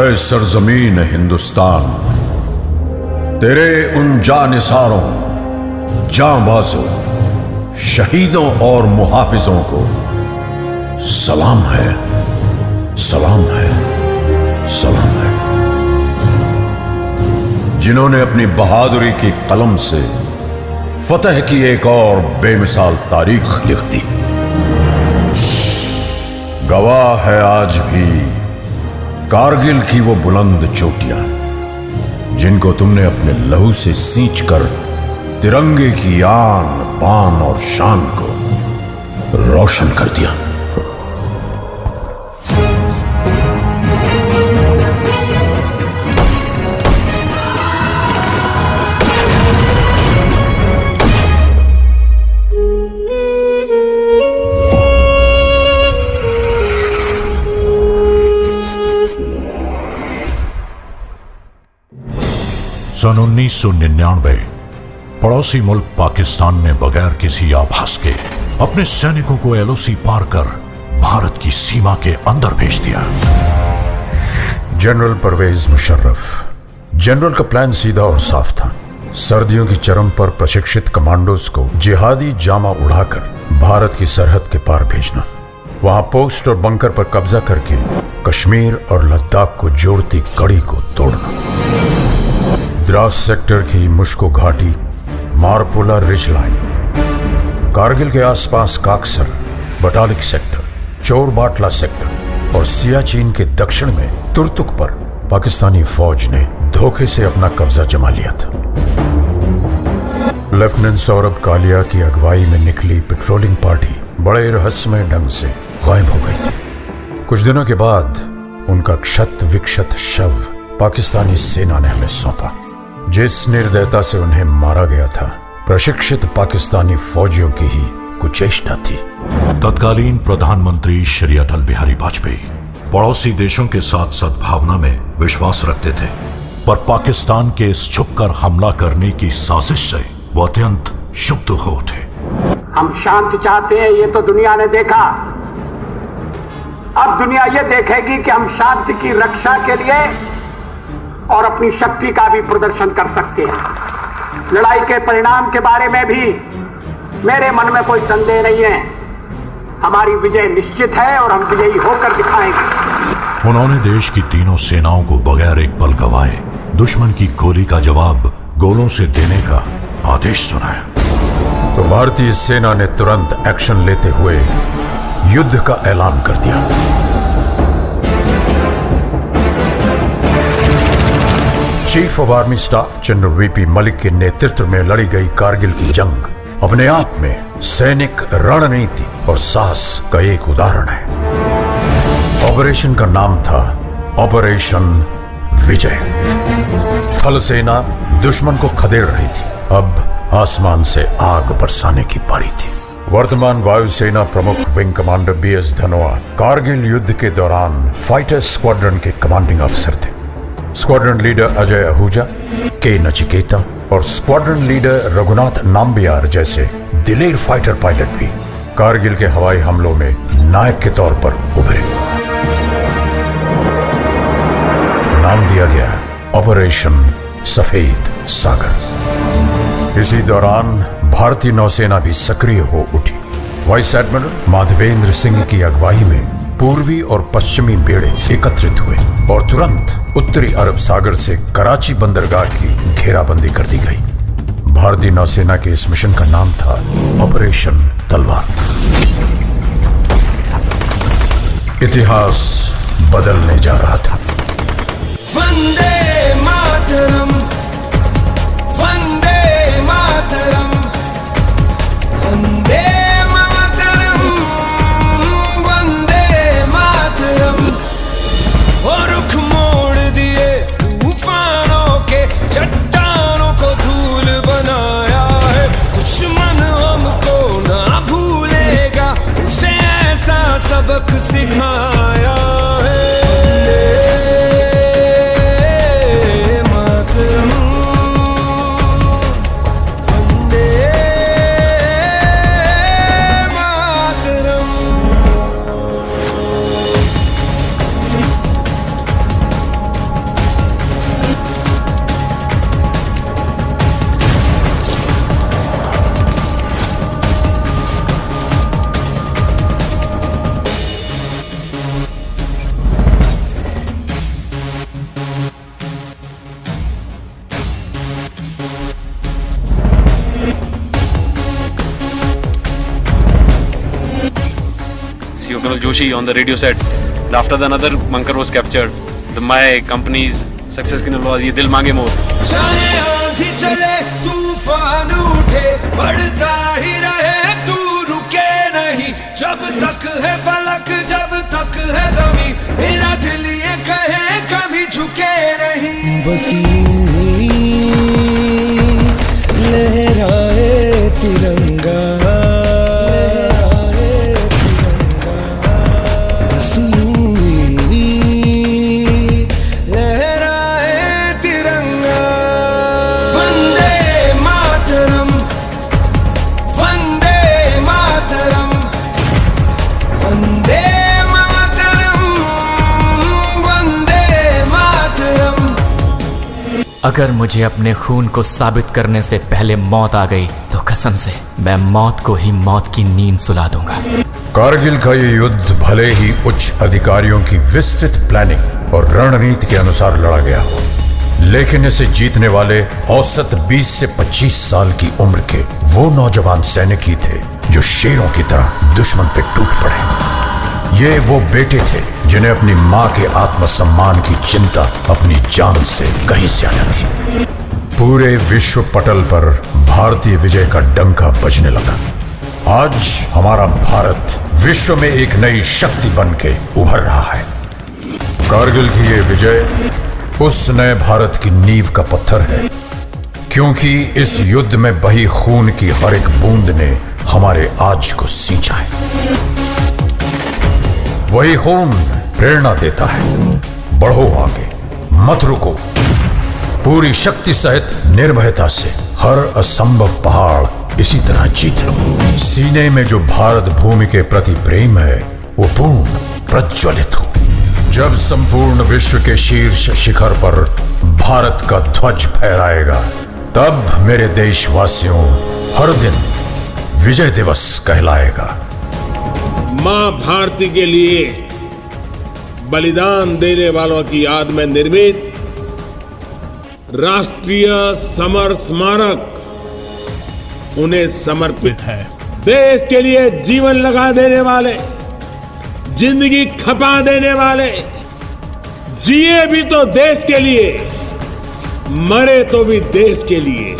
ऐ सरजमीन हिंदुस्तान, तेरे उन जानिसारों, जांबाजों, शहीदों और मुहाफिजों को सलाम है, सलाम है, सलाम है, जिन्होंने अपनी बहादुरी की कलम से फतह की एक और बेमिसाल तारीख लिख दी। गवाह है आज भी कारगिल की वो बुलंद चोटियां, जिनको तुमने अपने लहू से सींच कर तिरंगे की आन बान और शान को रोशन कर दिया। सन 1999 पड़ोसी मुल्क पाकिस्तान ने बगैर किसी आभास के अपने सैनिकों को एलओसी पार कर भारत की सीमा के अंदर भेज दिया। जनरल परवेज मुशर्रफ। जनरल का प्लान सीधा और साफ था। सर्दियों की चरम पर प्रशिक्षित कमांडोज को जिहादी जामा उड़ाकर भारत की सरहद के पार भेजना, वहां पोस्ट और बंकर पर कब्जा करके कश्मीर और लद्दाख को जोड़ती कड़ी को तोड़ना। द्रास सेक्टर की मुश्को घाटी, मारपोला रिज लाइन, कारगिल के आसपास काकसर, बटालिक सेक्टर, चोर बाटला सेक्टर और सियाचिन के दक्षिण में तुर्तुक पर पाकिस्तानी फौज ने धोखे से अपना कब्जा जमा लिया था। लेफ्टिनेंट सौरभ कालिया की अगुवाई में निकली पेट्रोलिंग पार्टी बड़े रहस्यमय ढंग से गायब हो गई थी। कुछ दिनों के बाद उनका क्षत विक्षत शव पाकिस्तानी सेना ने हमें सौंपा। जिस निर्दयता से उन्हें मारा गया था, प्रशिक्षित पाकिस्तानी फौजियों की ही कुचेष्टा थी। तत्कालीन प्रधानमंत्री श्री अटल बिहारी वाजपेयी पड़ोसी देशों के साथ सद्भावना में विश्वास रखते थे, पर पाकिस्तान के इस छुपकर हमला करने की साजिश से वो अत्यंत क्षुब्ध हो उठे। हम शांति चाहते हैं, ये तो दुनिया ने देखा। अब दुनिया ये देखेगी कि हम शांति की रक्षा के लिए और अपनी शक्ति का भी प्रदर्शन कर सकते हैं। लड़ाई के परिणाम के बारे में भी मेरे मन में कोई संदेह नहीं है। हमारी विजय निश्चित है और हम विजयी होकर दिखाएंगे। उन्होंने देश की तीनों सेनाओं को बगैर एक पल गवाए दुश्मन की गोली का जवाब गोलों से देने का आदेश सुनाया। तो भारतीय सेना ने तुरंत एक्शन लेते हुए युद्ध का ऐलान कर दिया। Chief of army staff general VP Malik के नेतृत्व में लड़ी गई कारगिल की जंग अपने आप में सैनिक रणनीति और साहस का एक उदाहरण है। ऑपरेशन का नाम था ऑपरेशन विजय। थल सेना दुश्मन को खदेड़ रही थी, अब आसमान से आग बरसाने की पारी थी। वर्तमान वायुसेना प्रमुख wing commander BS Dhanoa Kargil युद्ध के दौरान फाइटर स्क्वाड्रन के कमांडिंग ऑफिसर थे। Squadron leader Ajay Ahuja, K Nachiketa और स्क्वाड्रन लीडर रघुनाथ नाम्बियार जैसे दिलेर फाइटर पायलट भी कारगिल के हवाई हमलों में नायक के तौर पर उभरे। नाम दिया गया ऑपरेशन सफेद सागर। इसी दौरान भारतीय नौसेना भी सक्रिय हो उठी। वाइस एडमिरल माधवेंद्र सिंह की अगुवाई में पूर्वी और पश्चिमी बेड़े एकत्रित हुए और तुरंत उत्तरी अरब सागर से कराची बंदरगाह की घेराबंदी कर दी गई। भारतीय नौसेना के इस मिशन का नाम था ऑपरेशन तलवार। इतिहास बदलने जा रहा था। वंदे मातरम, वंदे मातरम, वंदे मातरम, वंदे मातरम। और रुख मोड़ दिए तूफानों के, चट्टानों को धूल बनाया है। दुश्मन हमको ना भूलेगा, उसे ऐसा सबक सिखाया है। Jugal Joshi on the radio set. After the another bunker was captured, my company's success की नलवाज़ ये दिल मांगे मोर. चाहे आंधी चले तूफान उठे बढ़ता ही रहे तू रुके नहीं जब तक है फलक जब तक है ज़मीं मेरा दिल ये कहे कभी झुके नहीं बस यूं ही लहराए तिरंगा बस यूं ही लहराए तिरंगा वंदे मातरम वंदे मातरम वंदे मातरम वंदे मातरम। अगर मुझे अपने खून को साबित करने से पहले मौत आ गई तो कसम से मैं मौत को ही मौत की नींद सुला दूंगा। कारगिल का ये युद्ध भले ही उच्च अधिकारियों की विस्तृत प्लानिंग और रणनीति के अनुसार लड़ा गया हो, लेकिन इसे जीतने वाले औसत 20 से 25 साल की उम्र के वो नौजवान सैनिक ही थे जो शेरों की तरह दुश्मन पे टूट पड़े। ये वो बेटे थे जिन्हें अपनी मां के आत्मसम्मान की चिंता अपनी जान से कहीं ज्यादा थी। पूरे विश्व पटल पर भारतीय विजय का डंका बजने लगा। आज हमारा भारत विश्व में एक नई शक्ति बन के उभर रहा है। कारगिल की ये विजय उस नए भारत की नींव का पत्थर है, क्योंकि इस युद्ध में बही खून की हर एक बूंद ने हमारे आज को सींचा है। वही खून प्रेरणा देता है, बढ़ो आगे, मत रुको, पूरी शक्ति सहित निर्भयता से हर असंभव पहाड़ इसी तरह जीत लो। सीने में जो भारत भूमि के प्रति प्रेम है वो पूर्ण प्रज्वलित हो। जब संपूर्ण विश्व के शीर्ष शिखर पर भारत का ध्वज फहराएगा, तब मेरे देशवासियों हर दिन विजय दिवस कहलाएगा। मां भारती के लिए बलिदान देने वालों की याद में निर्मित राष्ट्रीय समर स्मारक उन्हें समर्पित है। देश के लिए जीवन लगा देने वाले, जिंदगी खपा देने वाले, जिए भी तो देश के लिए, मरे तो भी देश के लिए,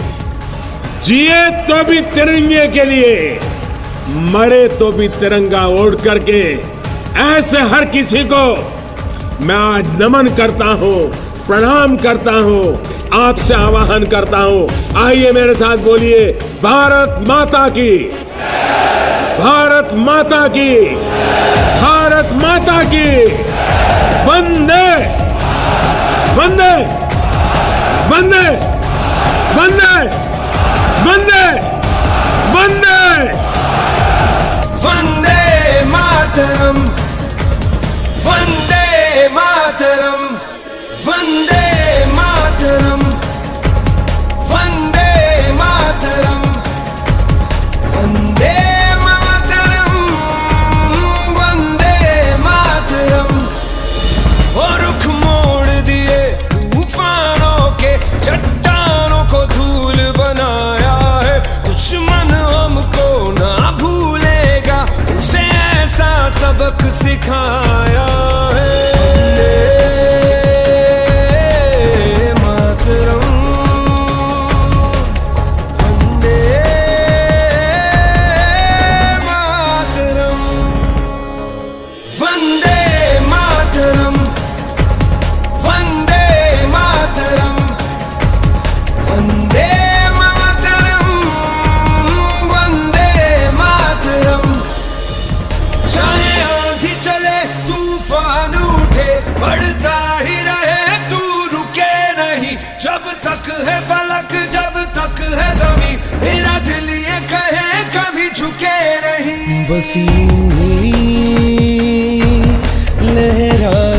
जिए तो भी तिरंगे के लिए, मरे तो भी तिरंगा ओढ़ करके, ऐसे हर किसी को मैं आज नमन करता हूं, प्रणाम करता हूं, आपसे आह्वान करता हूं। आइए मेरे साथ बोलिए, भारत माता की, भारत माता की, भारत माता की, वंदे वंदे वंदे वंदे वंदे वंदे वंदे मातरम वंदे मातरम वंदे मातरम वंदे मातरम वंदे मातरम वंदे मातरम। और रुख मोड़ दिए तूफानों के, चट्टानों को धूल बनाया है, दुश्मन हमको ना भूलेगा, उसे ऐसा सबक सिखाया है। वंदे मातरम वंदे मातरम वंदे मातरम वंदे मातरम वंदे मातरम वंदे मातरम। चाहे आंधी चले तूफान उठे बढ़ता ही रहे तू रुके नहीं जब तक है फलक जब तक है ज़मीं मेरा दिल ये कहे कभी झुके नहीं बस यूं ही लहराए